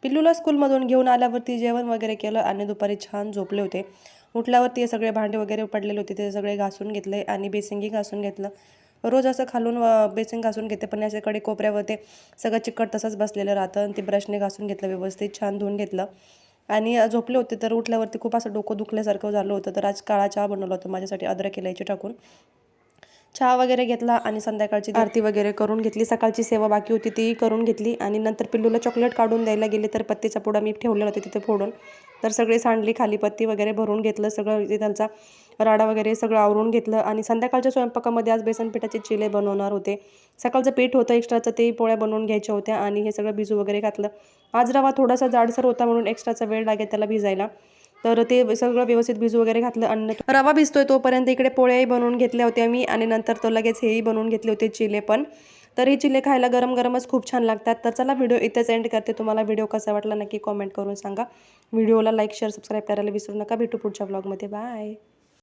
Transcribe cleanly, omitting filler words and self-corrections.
पिल्लूला स्कूलमधून घेऊन आल्यावरती जेवण वगैरे केलं आणि दुपारी छान झोपले होते. उठल्यावरती हे सगळे भांडे वगैरे पडलेले होते ते सगळे घासून घेतले आणि बेसिनही घासून घेतलं. रोज असं खालून बेसिन घासून घेते, पण असे कडे कोपऱ्यावर ते सगळं चिकट तसंच बसलेलं राहतं आणि ते ब्रशने घासून घेतलं, व्यवस्थित छान धुवून घेतलं आणि झोपले होते. तर उठल्यावरती खूप असं डोकं दुखल्यासारखं झालं होतं. तर आज काळा चहा बनवला होता माझ्यासाठी, अद्रक इलायची टाकून. चहा वगैरे घेतला आणि संध्याकाळची आरती वगैरे करून घेतली. सकाळची सेवा बाकी होती तीही करून घेतली आणि नंतर पिल्लूला चॉकलेट काढून द्यायला गेले, तर पत्तीचा पुडा मी ठेवलेला होता तिथे फोडून. तर सगळी सांडली खाली, पत्ती वगैरे भरून घेतलं सगळं, इथे त्यांचा राडा वगैरे सगळं आवरून घेतलं आणि संध्याकाळच्या स्वयंपाकामध्ये आज बेसन पिठाचे चिले बनवणार होते. सकाळचं पीठ होतं एक्स्ट्राचं, ते पोळ्या बनवून घ्यायच्या होत्या आणि हे सगळं भिजू वगैरे घातलं. आज रवा थोडासा जाडसर होता म्हणून एक्स्ट्राचा वेळ लागेल त्याला भिजायला. तर ते सगळं व्यवस्थित भिजू वगैरे घातलं आणि रवा भिजतोय तोपर्यंत इकडे पोळ्याही बनवून घेतल्या होत्या मी आणि नंतर तो लगेच हेही बनवून घेतले होते चिले पण. तर हे चिले खायला गरम गरमच खूप छान लागतात. तर चला व्हिडिओ इथेच एंड करते. तुम्हाला व्हिडिओ कसा वाटला नक्की कॉमेंट करून सांगा. व्हिडिओला लाईक, शेअर, सबस्क्राईब करायला विसरू नका. भेटू पुढच्या व्लॉगमध्ये. बाय.